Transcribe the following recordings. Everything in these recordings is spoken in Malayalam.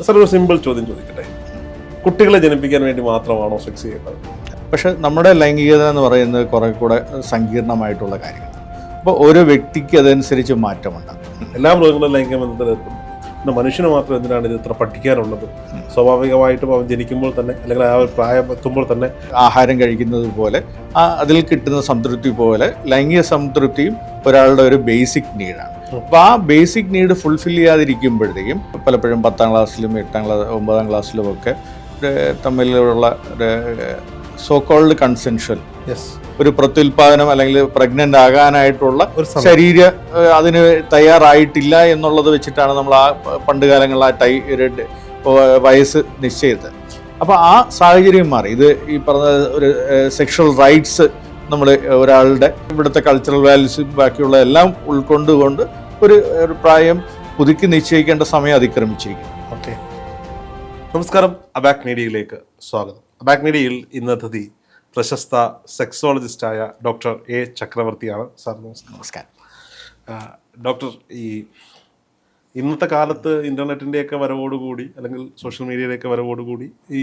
സാർ ഒരു സിമ്പിൾ ചോദ്യം ചോദിക്കട്ടെ, കുട്ടികളെ ജനിപ്പിക്കാൻ വേണ്ടി മാത്രമാണോ സെക്സ് ചെയ്യുന്നത്? പക്ഷെ നമ്മുടെ ലൈംഗികത എന്ന് പറയുന്നത് കുറെ കൂടെ സങ്കീർണമായിട്ടുള്ള കാര്യങ്ങൾ. അപ്പോൾ ഓരോ വ്യക്തിക്ക് അതനുസരിച്ച് മാറ്റമുണ്ടാകും. എല്ലാ മൃഗങ്ങളും ലൈംഗിക ബന്ധത്തിലെത്തും, പിന്നെ മനുഷ്യന് മാത്രം എന്തിനാണ് ഇത് ഇത്ര പഠിക്കാനുള്ളത്? സ്വാഭാവികമായിട്ടും അവൻ ജനിക്കുമ്പോൾ തന്നെ അല്ലെങ്കിൽ ആ ഒരു പ്രായം എത്തുമ്പോൾ തന്നെ ആഹാരം കഴിക്കുന്നത് പോലെ അതിൽ കിട്ടുന്ന സംതൃപ്തി പോലെ ലൈംഗിക സംതൃപ്തിയും ഒരാളുടെ ഒരു ബേസിക് നീഡാണ്. അപ്പോൾ ആ ബേസിക് നീഡ് ഫുൾഫിൽ ചെയ്യാതിരിക്കുമ്പോഴത്തേക്കും പലപ്പോഴും 10ാം ക്ലാസ്സിലും 9ാം ക്ലാസ്സിലും ഒക്കെ തമ്മിലുള്ള സോക്കോൾഡ് കൺസെൻഷ്വൽ ഒരു പ്രത്യുൽപാദനം അല്ലെങ്കിൽ പ്രഗ്നന്റ് ആകാനായിട്ടുള്ള ശരീര അതിന് തയ്യാറായിട്ടില്ല എന്നുള്ളത് വെച്ചിട്ടാണ് നമ്മൾ ആ പണ്ട് കാലങ്ങളിൽ വയസ്സ് നിശ്ചയിച്ചത്. അപ്പോൾ ആ സാഹചര്യം മാറി. ഇത് ഈ പറഞ്ഞ ഒരു സെക്ഷൽ റൈറ്റ്സ് നമ്മൾ ഒരാളുടെ ഇവിടുത്തെ കൾച്ചറൽ വാല്യൂസ് ബാക്കിയുള്ള എല്ലാം ഉൾക്കൊണ്ടുകൊണ്ട് ഒരു പ്രായം പുതുക്കി നിശ്ചയിക്കേണ്ട സമയം അതിക്രമിച്ചിരിക്കുന്നു. ഓക്കെ, നമസ്കാരം. അബാക് മീഡിയയിലേക്ക് സ്വാഗതം. അബാക് മീഡിയയിൽ ഇന്നത്തെ പ്രശസ്ത സെക്സോളജിസ്റ്റായ ഡോക്ടർ എ ചക്രവർത്തിയാണ്. സാർ നമസ്കാരം. ഡോക്ടർ, ഈ ഇന്നത്തെ കാലത്ത് ഇൻ്റർനെറ്റിൻ്റെയൊക്കെ വരവോടുകൂടി അല്ലെങ്കിൽ സോഷ്യൽ മീഡിയയുടെയൊക്കെ വരവോടുകൂടി ഈ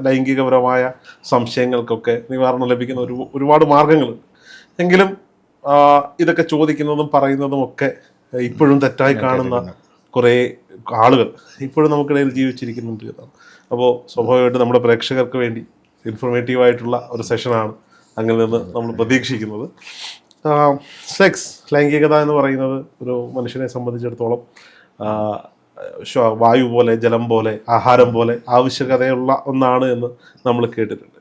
ലൈംഗികപരമായ സംശയങ്ങൾക്കൊക്കെ നിവാരണം ലഭിക്കുന്ന ഒരുപാട് മാർഗങ്ങളുണ്ട്. എങ്കിലും ഇതൊക്കെ ചോദിക്കുന്നതും പറയുന്നതും ഒക്കെ ഇപ്പോഴും തെറ്റായി കാണുന്ന കുറേ ആളുകൾ ഇപ്പോഴും നമുക്കിടയിൽ ജീവിച്ചിരിക്കുന്നുണ്ട് എന്നാണ്. അപ്പോൾ സ്വാഭാവികമായിട്ട് നമ്മുടെ പ്രേക്ഷകർക്ക് വേണ്ടി ഇൻഫോർമേറ്റീവായിട്ടുള്ള ഒരു സെഷനാണ് അങ്ങനെ നിന്ന് നമ്മൾ പ്രതീക്ഷിക്കുന്നത്. സെക്സ്, ലൈംഗികത എന്ന് പറയുന്നത് ഒരു മനുഷ്യനെ സംബന്ധിച്ചിടത്തോളം വായു പോലെ, ജലം പോലെ, ആഹാരം പോലെ ആവശ്യകതയുള്ള ഒന്നാണ് എന്ന് നമ്മൾ കേട്ടിട്ടുണ്ട്.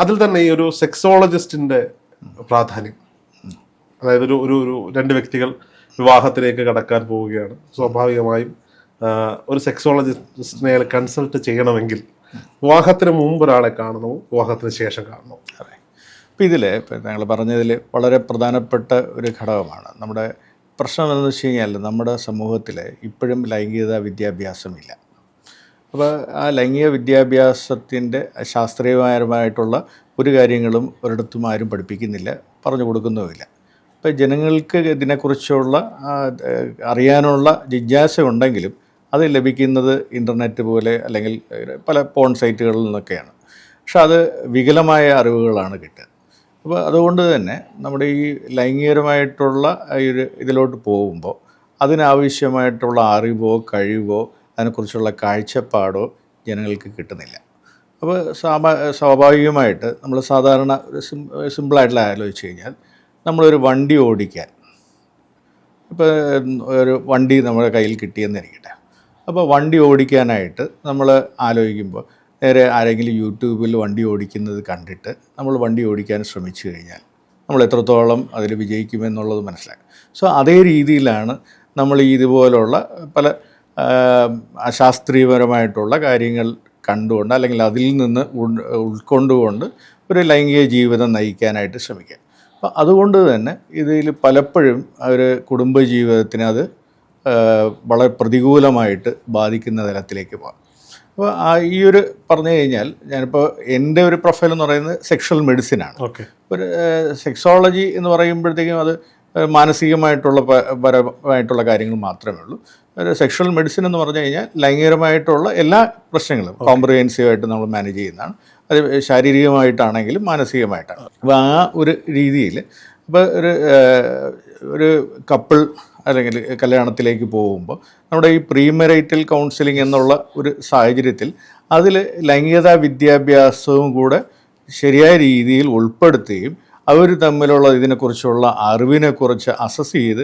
അതിൽ തന്നെ ഈ ഒരു സെക്സോളജിസ്റ്റിൻ്റെ പ്രാധാന്യം, അതായത് ഒരു രണ്ട് വ്യക്തികൾ വിവാഹത്തിലേക്ക് കടക്കാൻ പോവുകയാണ്. സ്വാഭാവികമായും ഒരു സെക്സോളജിസ്റ്റിനെ കൺസൾട്ട് ചെയ്യണമെങ്കിൽ വിവാഹത്തിന് മുമ്പ് ഒരാളെ കാണണമോ വിവാഹത്തിന് ശേഷം കാണണമോ? അതെ. അപ്പോൾ ഇപ്പം ഞങ്ങൾ പറഞ്ഞതിൽ വളരെ പ്രധാനപ്പെട്ട ഒരു ഘടകമാണ് നമ്മുടെ പ്രശ്നം എന്ന് വെച്ച് കഴിഞ്ഞാൽ നമ്മുടെ സമൂഹത്തിൽ ഇപ്പോഴും ലൈംഗികത വിദ്യാഭ്യാസമില്ല. അപ്പോൾ ആ ലൈംഗിക വിദ്യാഭ്യാസത്തിൻ്റെ ശാസ്ത്രീയപരമായിട്ടുള്ള ഒരു കാര്യങ്ങളും ഒരിടത്തും ആരും പഠിപ്പിക്കുന്നില്ല, പറഞ്ഞു കൊടുക്കുന്നുമില്ല. ഇപ്പോൾ ജനങ്ങൾക്ക് ഇതിനെക്കുറിച്ചുള്ള അറിയാനുള്ള ജിജ്ഞാസ ഉണ്ടെങ്കിലും അത് ലഭിക്കുന്നത് ഇൻ്റർനെറ്റ് പോലെ അല്ലെങ്കിൽ പല പോൺ സൈറ്റുകളിൽ നിന്നൊക്കെയാണ്. പക്ഷെ അത് വികലമായ അറിവുകളാണ് കിട്ടുക. അപ്പോൾ അതുകൊണ്ട് തന്നെ നമ്മുടെ ഈ ലൈംഗികപരമായിട്ടുള്ള ഇതിലോട്ട് പോകുമ്പോൾ അതിനാവശ്യമായിട്ടുള്ള അറിവോ കഴിവോ അതിനെക്കുറിച്ചുള്ള കാഴ്ചപ്പാടോ ജനങ്ങൾക്ക് കിട്ടുന്നില്ല. അപ്പോൾ സ്വാഭാവികമായിട്ട് നമ്മൾ സാധാരണ ഒരു സിമ്പിളായിട്ടുള്ള ആലോചിച്ച് കഴിഞ്ഞാൽ നമ്മളൊരു വണ്ടി ഓടിക്കാൻ, ഇപ്പോൾ ഒരു വണ്ടി നമ്മുടെ കയ്യിൽ കിട്ടിയെന്നിരിക്കട്ടെ. അപ്പോൾ വണ്ടി ഓടിക്കാനായിട്ട് നമ്മൾ ആലോചിക്കുമ്പോൾ നേരെ ആരെങ്കിലും യൂട്യൂബിൽ വണ്ടി ഓടിക്കുന്നത് കണ്ടിട്ട് നമ്മൾ വണ്ടി ഓടിക്കാൻ ശ്രമിച്ചു കഴിഞ്ഞാൽ നമ്മൾ എത്രത്തോളം അതിൽ വിജയിക്കുമെന്നുള്ളത് മനസ്സിലാക്കും. സോ അതേ രീതിയിലാണ് നമ്മൾ ഇതുപോലുള്ള പല അശാസ്ത്രീയപരമായിട്ടുള്ള കാര്യങ്ങൾ കണ്ടുകൊണ്ട് അല്ലെങ്കിൽ അതിൽ നിന്ന് ഉൾക്കൊണ്ടുകൊണ്ട് ഒരു ലൈംഗിക ജീവിതം നയിക്കാനായിട്ട് ശ്രമിക്കുക. അപ്പോൾ അതുകൊണ്ട് തന്നെ ഇതിൽ പലപ്പോഴും ഒരു കുടുംബജീവിതത്തിന് അത് വളരെ പ്രതികൂലമായിട്ട് ബാധിക്കുന്ന തലത്തിലേക്ക് പോകാം. അപ്പോൾ ഈ ഒരു പറഞ്ഞു കഴിഞ്ഞാൽ ഞാനിപ്പോൾ എൻ്റെ ഒരു പ്രൊഫൈൽ എന്ന് പറയുന്നത് സെക്ഷൽ മെഡിസിനാണ്. ഒരു സെക്സോളജി എന്ന് പറയുമ്പോഴത്തേക്കും അത് മാനസികമായിട്ടുള്ള പരമായിട്ടുള്ള കാര്യങ്ങൾ മാത്രമേ ഉള്ളൂ. ഒരു സെക്ഷൽ മെഡിസിൻ എന്ന് പറഞ്ഞു കഴിഞ്ഞാൽ ലൈംഗികമായിട്ടുള്ള എല്ലാ പ്രശ്നങ്ങളും കോംപ്രിഹെൻസീവായിട്ട് നമ്മൾ മാനേജ് ചെയ്യുന്നതാണ്. അത് ശാരീരികമായിട്ടാണെങ്കിലും മാനസികമായിട്ടാണ്. അപ്പോൾ ആ ഒരു രീതിയിൽ ഇപ്പോൾ ഒരു കപ്പിൾ അല്ലെങ്കിൽ കല്യാണത്തിലേക്ക് പോകുമ്പോൾ നമ്മുടെ ഈ പ്രീമറൈറ്റൽ കൗൺസിലിംഗ് എന്നുള്ള ഒരു സാഹചര്യത്തിൽ അതിൽ ലൈംഗികതാ വിദ്യാഭ്യാസവും കൂടെ ശരിയായ രീതിയിൽ ഉൾപ്പെടുത്തുകയും അവർ തമ്മിലുള്ള ഇതിനെക്കുറിച്ചുള്ള അറിവിനെക്കുറിച്ച് അസസ് ചെയ്ത്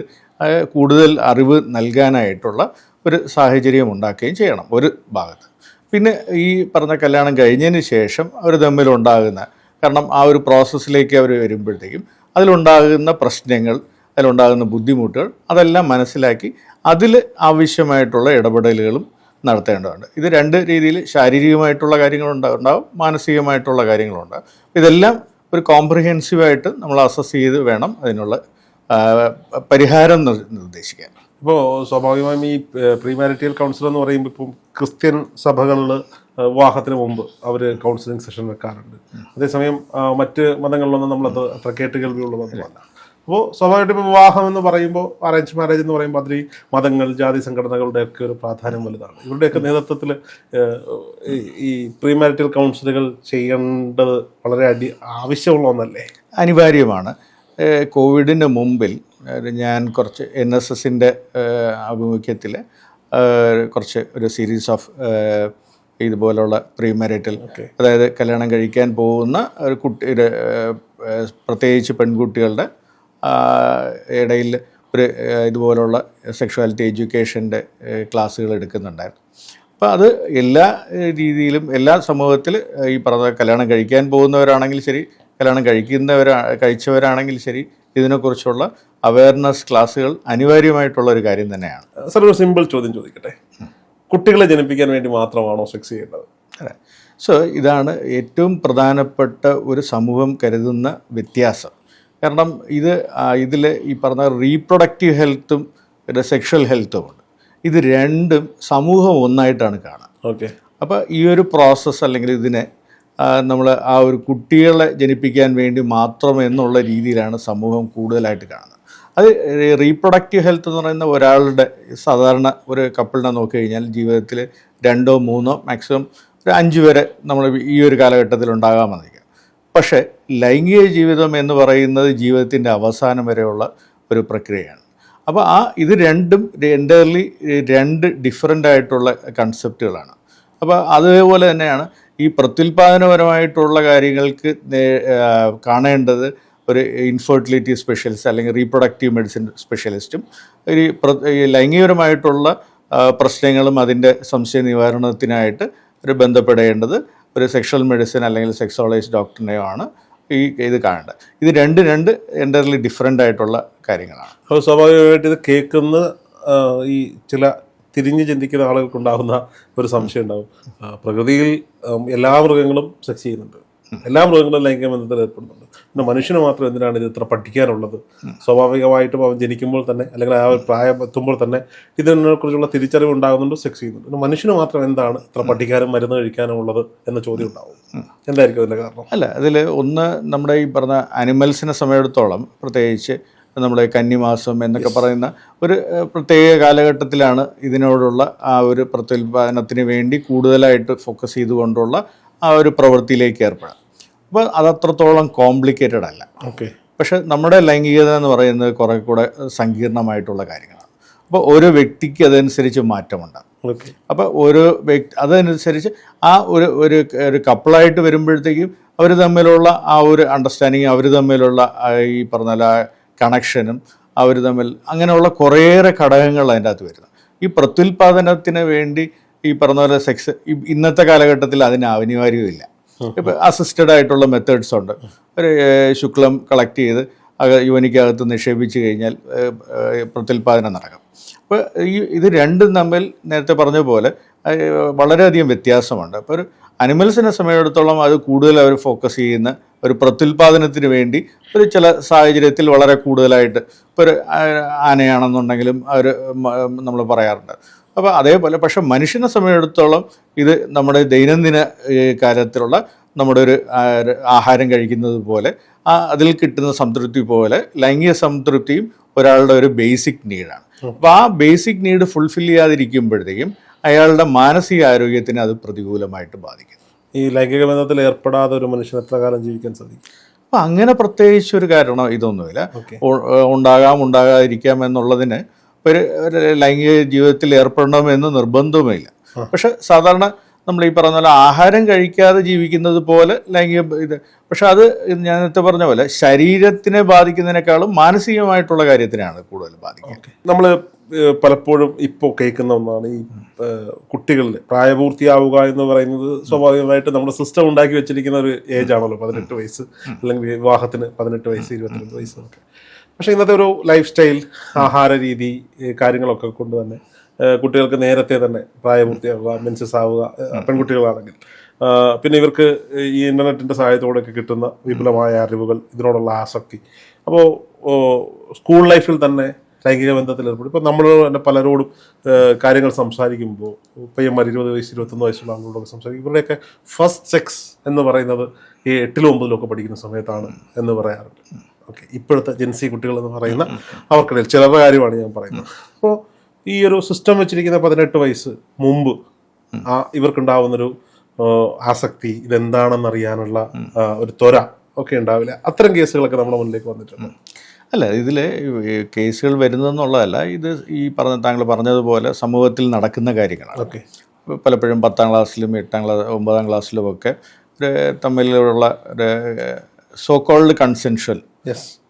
കൂടുതൽ അറിവ് നൽകാനായിട്ടുള്ള ഒരു സാഹചര്യം ഉണ്ടാക്കുകയും ചെയ്യണം ഒരു ഭാഗത്ത്. പിന്നെ ഈ പറഞ്ഞ കല്യാണം കഴിഞ്ഞതിന് ശേഷം അവർ തമ്മിലുണ്ടാകുന്ന, കാരണം ആ ഒരു പ്രോസസ്സിലേക്ക് അവർ വരുമ്പോഴത്തേക്കും അതിലുണ്ടാകുന്ന പ്രശ്നങ്ങൾ, അതിലുണ്ടാകുന്ന ബുദ്ധിമുട്ടുകൾ അതെല്ലാം മനസ്സിലാക്കി അതിൽ ആവശ്യമായിട്ടുള്ള ഇടപെടലുകളും നടത്തേണ്ടതുണ്ട്. ഇത് രണ്ട് രീതിയിൽ ശാരീരികമായിട്ടുള്ള കാര്യങ്ങളുണ്ടാവും, മാനസികമായിട്ടുള്ള കാര്യങ്ങളുണ്ടാകും. ഇതെല്ലാം ഒരു കോംപ്രിഹെൻസീവായിട്ട് നമ്മൾ അസസ് ചെയ്ത് വേണം അതിനുള്ള പരിഹാരം നിർദ്ദേശിക്കാൻ. ഇപ്പോൾ സ്വാഭാവികമായും ഈ പ്രീമാരിറ്റൽ കൗൺസിലർ എന്ന് പറയുമ്പോൾ ഇപ്പം ക്രിസ്ത്യൻ സഭകളിൽ വിവാഹത്തിന് മുമ്പ് അവർ കൗൺസിലിംഗ് സെഷൻ വെക്കാറുണ്ട്. അതേസമയം മറ്റ് മതങ്ങളിലൊന്നും നമ്മളത് അത്ര കേട്ടുകേൾവിയുള്ളതൊന്നുമല്ല. അപ്പോൾ സ്വാഭാവികമായിട്ടും ഇപ്പോൾ വിവാഹം എന്ന് പറയുമ്പോൾ അറേഞ്ച് മാരേജ് എന്ന് പറയുമ്പോൾ അതിൽ മതങ്ങൾ, ജാതി സംഘടനകളുടെയൊക്കെ ഒരു പ്രാധാന്യം വലുതാണ്. ഇവരുടെയൊക്കെ നേതൃത്വത്തിൽ ഈ പ്രീ മാരിറ്റൽ കൗൺസിലുകൾ ചെയ്യേണ്ടത് വളരെ ആവശ്യമുള്ള ഒന്നല്ലേ? അനിവാര്യമാണ്. കോവിഡിന് മുമ്പിൽ ഞാൻ കുറച്ച് NSSൻ്റെ ആഭിമുഖ്യത്തിൽ കുറച്ച് ഒരു സീരീസ് ഓഫ് ഇതുപോലുള്ള പ്രീ മാരിറ്റൽ, അതായത് കല്യാണം കഴിക്കാൻ പോകുന്ന ഒരു കുട്ടിയുടെ പ്രത്യേകിച്ച് പെൺകുട്ടികളുടെ ഇടയിൽ ഒരു ഇതുപോലുള്ള സെക്ഷുവാലിറ്റി എഡ്യൂക്കേഷൻ്റെ ക്ലാസ്സുകൾ എടുക്കുന്നുണ്ടായിരുന്നു. അപ്പോൾ അത് എല്ലാ രീതിയിലും എല്ലാ സമൂഹത്തിൽ ഈ പറഞ്ഞ കല്യാണം കഴിക്കാൻ പോകുന്നവരാണെങ്കിൽ ശരി, കല്യാണം കഴിച്ചവരാണെങ്കിൽ ശരി, ഇതിനെക്കുറിച്ചുള്ള അവയർനെസ് ക്ലാസ്സുകൾ അനിവാര്യമായിട്ടുള്ള ഒരു കാര്യം തന്നെയാണ്. സാർ, ഒരു സിമ്പിൾ ചോദ്യം ചോദിക്കട്ടെ, കുട്ടികളെ ജനിപ്പിക്കാൻ വേണ്ടി മാത്രമാണോ സെക്സ് ചെയ്യേണ്ടത്? അതെ. സോ ഇതാണ് ഏറ്റവും പ്രധാനപ്പെട്ട ഒരു സമൂഹം കരുതുന്ന വ്യത്യാസം. കാരണം ഇതിൽ ഈ പറഞ്ഞ റീപ്രൊഡക്റ്റീവ് ഹെൽത്തും സെക്ഷൽ ഹെൽത്തുമുണ്ട്. ഇത് രണ്ടും സമൂഹം ഒന്നായിട്ടാണ് കാണുക. ഓക്കെ. അപ്പോൾ ഈ ഒരു പ്രോസസ്സ് അല്ലെങ്കിൽ ഇതിനെ നമ്മൾ ആ ഒരു കുട്ടികളെ ജനിപ്പിക്കാൻ വേണ്ടി മാത്രം എന്നുള്ള രീതിയിലാണ് സമൂഹം കൂടുതലായിട്ട് കാണുന്നത്. അത് റീപ്രൊഡക്റ്റീവ് ഹെൽത്ത് എന്ന് പറയുന്ന ഒരാളുടെ സാധാരണ ഒരു കപ്പിളിനെ നോക്കിക്കഴിഞ്ഞാൽ ജീവിതത്തിൽ 2 or 3 മാക്സിമം ഒരു 5 വരെ നമ്മൾ ഈ ഒരു കാലഘട്ടത്തിൽ ഉണ്ടാകാമെന്നിരിക്കും. പക്ഷേ ലൈംഗിക ജീവിതം എന്ന് പറയുന്നത് ജീവിതത്തിൻ്റെ അവസാനം വരെയുള്ള ഒരു പ്രക്രിയയാണ്. അപ്പോൾ ഇത് രണ്ടും എൻ്റയർലി 2 ഡിഫറൻ്റ് ആയിട്ടുള്ള കൺസെപ്റ്റുകളാണ്. അപ്പോൾ അതേപോലെ തന്നെയാണ് ഈ പ്രത്യുൽപാദനപരമായിട്ടുള്ള കാര്യങ്ങൾക്ക് കാണേണ്ടത് ഒരു ഇൻഫെർട്ടിലിറ്റി സ്പെഷ്യലിസ്റ്റ് അല്ലെങ്കിൽ റീപ്രൊഡക്റ്റീവ് മെഡിസിൻ സ്പെഷ്യലിസ്റ്റും ഈ ലൈംഗികപരമായിട്ടുള്ള പ്രശ്നങ്ങളും അതിൻ്റെ സംശയ നിവാരണത്തിനായിട്ട് ബന്ധപ്പെടേണ്ടത് ഒരു സെക്ഷൽ മെഡിസിൻ അല്ലെങ്കിൽ സെക്സോളജിസ്റ്റ് ഡോക്ടറിനെയാണ് ഇത് കാണേണ്ടത്. ഇത് രണ്ട് എൻ്റയർലി ഡിഫറൻ്റ് ആയിട്ടുള്ള കാര്യങ്ങളാണ്. അപ്പോൾ സ്വാഭാവികമായിട്ട് ഇത് കേൾക്കുന്ന ഈ ചില തിരിഞ്ഞ് ചിന്തിക്കുന്ന ആളുകൾക്കുണ്ടാകുന്ന ഒരു സംശയം ഉണ്ടാകും, പ്രകൃതിയിൽ എല്ലാ മൃഗങ്ങളും സെക്സ് ചെയ്യുന്നുണ്ട്, എല്ലാ മൃഗങ്ങളും ലൈംഗിക ബന്ധത്തിൽ ഏർപ്പെടുന്നുണ്ട്, പിന്നെ മനുഷ്യന് മാത്രം എന്തിനാണ് ഇത് ഇത്ര പഠിക്കാനുള്ളത്? സ്വാഭാവികമായിട്ടും അവൻ ജനിക്കുമ്പോൾ തന്നെ അല്ലെങ്കിൽ ആ ഒരു പ്രായം എത്തുമ്പോൾ തന്നെ ഇതിനെക്കുറിച്ചുള്ള തിരിച്ചറിവ് ഉണ്ടാകുന്നുണ്ട്, സെക്സ് ചെയ്യുന്നുണ്ട്. പിന്നെ മനുഷ്യന് മാത്രം എന്താണ് ഇത്ര പഠിക്കാനും മരുന്ന് കഴിക്കാനും ഉള്ളത് എന്ന ചോദ്യം ഉണ്ടാവും. എന്തായിരിക്കും അതിൻ്റെ കാരണം? അല്ല, അതിൽ ഒന്ന് നമ്മുടെ ഈ പറഞ്ഞ അനിമൽസിനെ സമയത്തോളം, പ്രത്യേകിച്ച് നമ്മുടെ കന്നിമാസം എന്നൊക്കെ പറയുന്ന ഒരു പ്രത്യേക കാലഘട്ടത്തിലാണ് ഇതിനോടുള്ള ആ ഒരു പ്രത്യുൽപാദനത്തിന് വേണ്ടി കൂടുതലായിട്ട് ഫോക്കസ് ചെയ്തുകൊണ്ടുള്ള ആ ഒരു പ്രവൃത്തിയിലേക്ക് ഏർപ്പെടാം. അപ്പോൾ അതത്രത്തോളം കോംപ്ലിക്കേറ്റഡ് അല്ല. ഓക്കെ. പക്ഷെ നമ്മുടെ ലൈംഗികത എന്ന് പറയുന്നത് കുറേ കൂടെ സങ്കീർണമായിട്ടുള്ള കാര്യങ്ങളാണ്. അപ്പോൾ ഓരോ വ്യക്തിക്ക് അതനുസരിച്ച് മാറ്റമുണ്ടാകും. ഓക്കെ. അപ്പോൾ ഓരോ അതനുസരിച്ച് ആ ഒരു കപ്പിളായിട്ട് വരുമ്പോഴത്തേക്കും അവർ തമ്മിലുള്ള ആ ഒരു അണ്ടർസ്റ്റാൻഡിങ്, അവർ തമ്മിലുള്ള ഈ പറഞ്ഞ കണക്ഷനും അവർ തമ്മിൽ അങ്ങനെയുള്ള കുറേയേറെ ഘടകങ്ങൾ അതിൻ്റെ അകത്ത് വരുന്നു. ഈ പ്രത്യുൽപാദനത്തിന് വേണ്ടി ഈ പറഞ്ഞ പോലെ സെക്സ് ഇന്നത്തെ കാലഘട്ടത്തിൽ അതിന് അനിവാര്യമില്ല. ഇപ്പം അസിസ്റ്റഡ് ആയിട്ടുള്ള മെത്തേഡ്സ് ഉണ്ട്. ഒരു ശുക്ലം കളക്ട് ചെയ്ത് യോനിക്കകത്ത് നിക്ഷേപിച്ച് കഴിഞ്ഞാൽ പ്രത്യുൽപാദനം നടക്കും. അപ്പോൾ ഇത് രണ്ടും തമ്മിൽ നേരത്തെ പറഞ്ഞ പോലെ വളരെയധികം വ്യത്യാസമുണ്ട്. അപ്പോൾ ഒരു അനിമൽസിനെ സമയത്തോളം അത് കൂടുതൽ അവർ ഫോക്കസ് ചെയ്യുന്ന ഒരു പ്രത്യുൽപാദനത്തിന് വേണ്ടി ഒരു ചില സാഹചര്യത്തിൽ വളരെ കൂടുതലായിട്ട്, ഇപ്പോൾ ഒരു ആനയാണെന്നുണ്ടെങ്കിലും അവർ നമ്മൾ പറയാറുണ്ട്. അപ്പോൾ അതേപോലെ പക്ഷെ മനുഷ്യനെ സമയത്തോളം ഇത് നമ്മുടെ ദൈനംദിന കാര്യത്തിലുള്ള നമ്മുടെ ഒരു ആഹാരം കഴിക്കുന്നത് പോലെ അതിൽ കിട്ടുന്ന സംതൃപ്തി പോലെ ലൈംഗിക സംതൃപ്തിയും ഒരാളുടെ ഒരു ബേസിക് നീഡാണ്. അപ്പോൾ ആ ബേസിക് നീഡ് ഫുൾഫിൽ ചെയ്യാതിരിക്കുമ്പോഴത്തേക്കും അയാളുടെ മാനസിക ആരോഗ്യത്തിന് അത് പ്രതികൂലമായിട്ട് ബാധിക്കും. ഈ ലൈംഗിക ബന്ധത്തിൽ ഏർപ്പെടാതെ ഒരു മനുഷ്യൻ എത്ര കാലം ജീവിക്കാൻ സാധിക്കും? അപ്പം അങ്ങനെ പ്രത്യേകിച്ച് ഒരു കാരണം ഇതൊന്നുമില്ല. ഉണ്ടാകാതിരിക്കാം എന്നുള്ളതിന് ഒരു ലൈംഗിക ജീവിതത്തിൽ ഏർപ്പെടണമെന്ന് നിർബന്ധവുമില്ല. പക്ഷെ സാധാരണ നമ്മൾ ഈ പറഞ്ഞ പോലെ ആഹാരം കഴിക്കാതെ ജീവിക്കുന്നത് പോലെ ലൈംഗിക പക്ഷെ അത് ഞാൻ നേരത്തെ പറഞ്ഞ പോലെ ശരീരത്തിനെ ബാധിക്കുന്നതിനേക്കാളും മാനസികമായിട്ടുള്ള കാര്യത്തിനാണ് കൂടുതൽ ബാധിക്കുന്നത്. നമ്മൾ പലപ്പോഴും ഇപ്പോൾ കേൾക്കുന്ന ഒന്നാണ് ഈ കുട്ടികളിൽ പ്രായപൂർത്തിയാവുക എന്ന് പറയുന്നത്. സ്വാഭാവികമായിട്ട് നമ്മുടെ സിസ്റ്റം ഉണ്ടാക്കി വെച്ചിരിക്കുന്ന ഒരു ഏജ് ആണല്ലോ 18 വയസ്സ്, അല്ലെങ്കിൽ വിവാഹത്തിന് 18 വയസ്സ് 22 വയസ്സ് ഒക്കെ. പക്ഷേ ഇന്നത്തെ ഒരു ലൈഫ് സ്റ്റൈൽ, ആഹാര രീതി, കാര്യങ്ങളൊക്കെ കൊണ്ട് തന്നെ കുട്ടികൾക്ക് നേരത്തെ തന്നെ പ്രായപൂർത്തിയാവുക, മെൻസസ് ആവുക പെൺകുട്ടികളാണെങ്കിൽ, പിന്നെ ഇവർക്ക് ഈ ഇൻ്റർനെറ്റിൻ്റെ സഹായത്തോടെയൊക്കെ കിട്ടുന്ന വിപുലമായ അറിവുകൾ, ഇതിനോടുള്ള ആസക്തി. അപ്പോൾ സ്കൂൾ ലൈഫിൽ തന്നെ ലൈംഗിക ബന്ധത്തിൽ ഏർപ്പെടും. ഇപ്പോൾ നമ്മൾ തന്നെ പലരോടും കാര്യങ്ങൾ സംസാരിക്കുമ്പോൾ പയ്യന്മാർ 20 വയസ്സ് 21 വയസ്സുള്ള ആളുകളോടൊക്കെ സംസാരിക്കും. ഇവരുടെയൊക്കെ ഫസ്റ്റ് സെക്സ് എന്ന് പറയുന്നത് ഈ 8ലും 9ലും ഒക്കെ പഠിക്കുന്ന സമയത്താണ് എന്ന് പറയാറുണ്ട്. ഓക്കെ, ഇപ്പോഴത്തെ ജെൻസി കുട്ടികൾ എന്ന് പറയുന്ന അവർക്കിടയിൽ ചിലരുടെ കാര്യമാണ് ഞാൻ പറയുന്നത്. അപ്പോൾ ഈ ഒരു സിസ്റ്റം വെച്ചിരിക്കുന്ന 18 വയസ്സ് മുമ്പ് ഇവർക്കുണ്ടാവുന്നൊരു ആസക്തി, ഇതെന്താണെന്നറിയാനുള്ള ഒരു ത്വര ഒക്കെ ഉണ്ടാവില്ല. അത്തരം കേസുകളൊക്കെ നമ്മുടെ മുന്നിലേക്ക് വന്നിട്ടുണ്ട്. അല്ല, ഇതിൽ കേസുകൾ വരുന്നതെന്നുള്ളതല്ല, ഇത് ഈ താങ്കൾ പറഞ്ഞതുപോലെ സമൂഹത്തിൽ നടക്കുന്ന കാര്യങ്ങളാണ്. ഓക്കെ, പലപ്പോഴും 10ാം ക്ലാസ്സിലും 9ാം ക്ലാസ്സിലും ഒക്കെ തമ്മിലുള്ള സോക്കോൾഡ് കൺസെൻഷ്വൽ,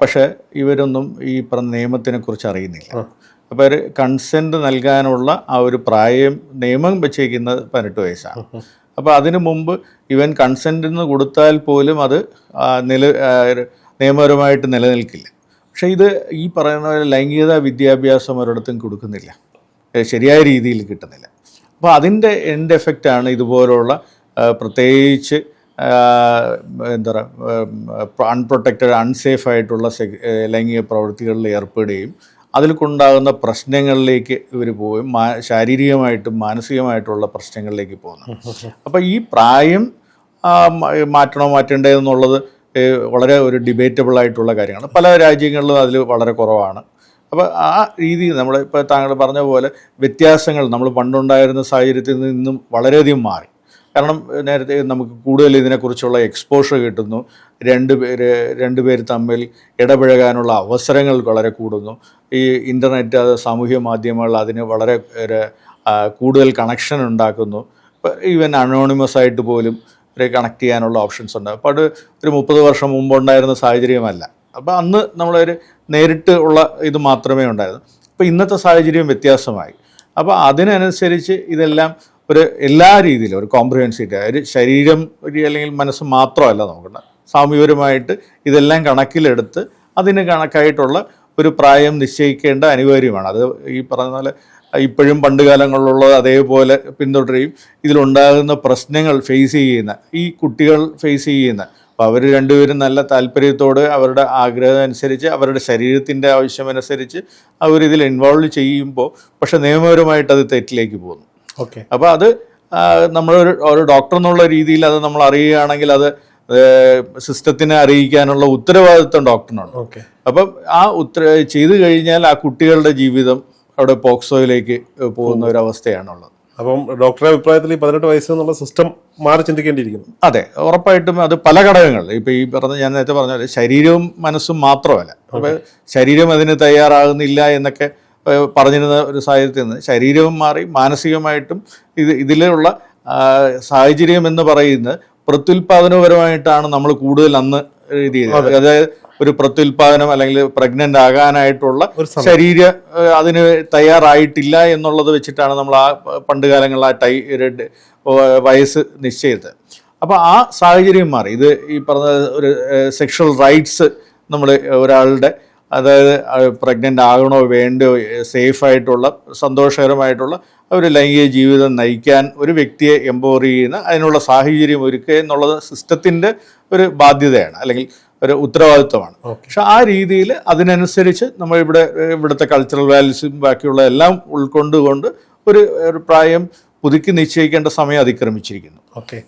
പക്ഷേ ഇവരൊന്നും ഈ പറഞ്ഞ നിയമത്തിനെ കുറിച്ച് അറിയുന്നില്ല. അപ്പോൾ ഒരു കൺസെൻറ്റ് നൽകാനുള്ള ആ ഒരു പ്രായം നിയമം വെച്ചേക്കുന്നത് 18 വയസ്സാണ്. അപ്പോൾ അതിനു മുമ്പ് ഇവൻ കൺസെൻറ്റ് കൊടുത്താൽ പോലും അത് നിയമപരമായിട്ട് നിലനിൽക്കില്ല. പക്ഷേ ഇത് ഈ പറയുന്ന ലൈംഗികത വിദ്യാഭ്യാസം ഒരിടത്തും കൊടുക്കുന്നില്ല, ശരിയായ രീതിയിൽ കിട്ടുന്നില്ല. അപ്പോൾ അതിൻ്റെ എൻഡ് എഫക്റ്റാണ് ഇതുപോലുള്ള പ്രത്യേകിച്ച് എന്താ പറയുക അൺപ്രൊട്ടക്റ്റഡ് അൺസേഫ് ആയിട്ടുള്ള ലൈംഗിക പ്രവൃത്തികളിൽ ഏർപ്പെടുകയും അതിൽ കൊണ്ടാകുന്ന പ്രശ്നങ്ങളിലേക്ക് ഇവർ പോവുകയും ശാരീരികമായിട്ടും മാനസികമായിട്ടുള്ള പ്രശ്നങ്ങളിലേക്ക് പോകുന്നു. അപ്പോൾ ഈ പ്രായം മാറ്റണ്ടേ എന്നുള്ളത് വളരെ ഒരു ഡിബേറ്റബിൾ ആയിട്ടുള്ള കാര്യമാണ്. പല രാജ്യങ്ങളിലും അതിൽ വളരെ കുറവാണ്. അപ്പോൾ ആ രീതി നമ്മൾ ഇപ്പോൾ താങ്കൾ പറഞ്ഞ പോലെ വ്യത്യാസങ്ങൾ നമ്മൾ പണ്ടുണ്ടായിരുന്ന സാഹചര്യത്തിൽ നിന്നും വളരെയധികം മാറി. കാരണം നേരത്തെ നമുക്ക് കൂടുതൽ ഇതിനെക്കുറിച്ചുള്ള എക്സ്പോഷർ കിട്ടുന്നു, രണ്ടുപേർ തമ്മിൽ ഇടപഴകാനുള്ള അവസരങ്ങൾ വളരെ കൂടുന്നു. ഈ ഇൻ്റർനെറ്റ്, സാമൂഹ്യ മാധ്യമങ്ങൾ അതിന് വളരെ കൂടുതൽ കണക്ഷൻ ഉണ്ടാക്കുന്നു. ഇപ്പോൾ ഈവൻ അനോണിമസ് ആയിട്ട് പോലും കണക്ട് ചെയ്യാനുള്ള ഓപ്ഷൻസ് ഉണ്ട്. അപ്പോൾ അത് ഒരു 30 വർഷം മുമ്പ് ഉണ്ടായിരുന്ന സാഹചര്യമല്ല. അപ്പോൾ അന്ന് നമ്മളൊരു നേരിട്ട് ഉള്ള ഇത് മാത്രമേ ഉണ്ടായിരുന്നു. അപ്പോൾ ഇന്നത്തെ സാഹചര്യം വ്യത്യാസമായി. അപ്പോൾ അതിനനുസരിച്ച് ഇതെല്ലാം ഒരു എല്ലാ രീതിയിലും ഒരു കോംപ്രിഹെൻസീവ്, ഒരു ശരീരം അല്ലെങ്കിൽ മനസ്സ് മാത്രമല്ല നോക്കേണ്ടത്, സാമൂഹികപരമായിട്ട് ഇതെല്ലാം കണക്കിലെടുത്ത് അതിന് കണക്കായിട്ടുള്ള ഒരു പ്രായം നിശ്ചയിക്കേണ്ട അനിവാര്യമാണ്. അത് ഈ പറഞ്ഞ പോലെ ഇപ്പോഴും പണ്ട് കാലങ്ങളിലുള്ളത് അതേപോലെ പിന്തുടരുകയും ഇതിലുണ്ടാകുന്ന പ്രശ്നങ്ങൾ ഫേസ് ചെയ്യുന്ന ഈ കുട്ടികൾ ഫേസ് ചെയ്യുന്ന, അപ്പോൾ അവർ രണ്ടുപേരും നല്ല താല്പര്യത്തോട് അവരുടെ ആഗ്രഹം അനുസരിച്ച് അവരുടെ ശരീരത്തിൻ്റെ ആവശ്യമനുസരിച്ച് അവരിതിൽ ഇൻവോൾവ് ചെയ്യുമ്പോൾ പക്ഷെ നിയമപരമായിട്ട് അത് തെറ്റിലേക്ക് പോകുന്നു. ഓക്കെ, അപ്പോൾ അത് നമ്മളൊരു ഡോക്ടർ എന്നുള്ള രീതിയിൽ അത് നമ്മൾ അറിയുകയാണെങ്കിൽ അത് സിസ്റ്റത്തിനെ അറിയിക്കാനുള്ള ഉത്തരവാദിത്വം ഡോക്ടറിനാണ്. ഓക്കെ, അപ്പം ആ ചെയ്തു കഴിഞ്ഞാൽ ആ കുട്ടികളുടെ ജീവിതം അവിടെ പോക്സോയിലേക്ക് പോകുന്ന ഒരു അവസ്ഥയാണുള്ളത്. അപ്പം ഡോക്ടറുടെ അഭിപ്രായത്തിൽ ഈ 18 വയസ്സ് എന്നുള്ള സിസ്റ്റം മാറി ചിന്തിക്കേണ്ടിയിരിക്കുന്നു. അതെ, ഉറപ്പായിട്ടും അത് പല ഘടകങ്ങൾ. ഇപ്പോൾ ഈ ഞാൻ നേരത്തെ പറഞ്ഞാൽ ശരീരവും മനസ്സും മാത്രമല്ല, അപ്പോൾ ശരീരം അതിന് തയ്യാറാകുന്നില്ല എന്നൊക്കെ പറഞ്ഞിരുന്ന ഒരു സാഹചര്യത്തിൽ നിന്ന് ശരീരവും മാറി മാനസികമായിട്ടും ഇതിലുള്ള സാഹചര്യം എന്ന് പറയുന്നത് പ്രത്യുൽപാദനപരമായിട്ടാണ് നമ്മൾ കൂടുതൽ അന്ന് ഇത് ചെയ്തത്. അതായത് ഒരു പ്രത്യുൽപാദനം അല്ലെങ്കിൽ പ്രഗ്നൻ്റ് ആകാനായിട്ടുള്ള ശരീര അതിന് തയ്യാറായിട്ടില്ല എന്നുള്ളത് വെച്ചിട്ടാണ് നമ്മൾ ആ പണ്ട് കാലങ്ങളിൽ വയസ്സ് നിശ്ചയിച്ചത്. അപ്പോൾ ആ സാഹചര്യം മാറി. ഇത് ഈ പറഞ്ഞ ഒരു സെക്ഷൽ റൈറ്റ്സ് നമ്മൾ ഒരാളുടെ, അതായത് പ്രഗ്നൻ്റ് ആകണോ വേണ്ടോ, സേഫായിട്ടുള്ള സന്തോഷകരമായിട്ടുള്ള ഒരു ലൈംഗിക ജീവിതം നയിക്കാൻ ഒരു വ്യക്തിയെ എംപവർ ചെയ്യുന്ന അതിനുള്ള സാഹചര്യം ഒരുക്കുക എന്നുള്ളത് സിസ്റ്റത്തിൻ്റെ ഒരു ബാധ്യതയാണ് അല്ലെങ്കിൽ ഒരു ഉത്തരവാദിത്വമാണ്. പക്ഷെ ആ രീതിയിൽ അതിനനുസരിച്ച് നമ്മൾ ഇവിടുത്തെ കൾച്ചറൽ വാല്യൂസും ബാക്കിയുള്ള എല്ലാം ഉൾക്കൊണ്ടുകൊണ്ട് ഒരു പ്രായം പുതുക്കി നിശ്ചയിക്കേണ്ട സമയം അതിക്രമിച്ചിരിക്കുന്നു. ഓക്കെ.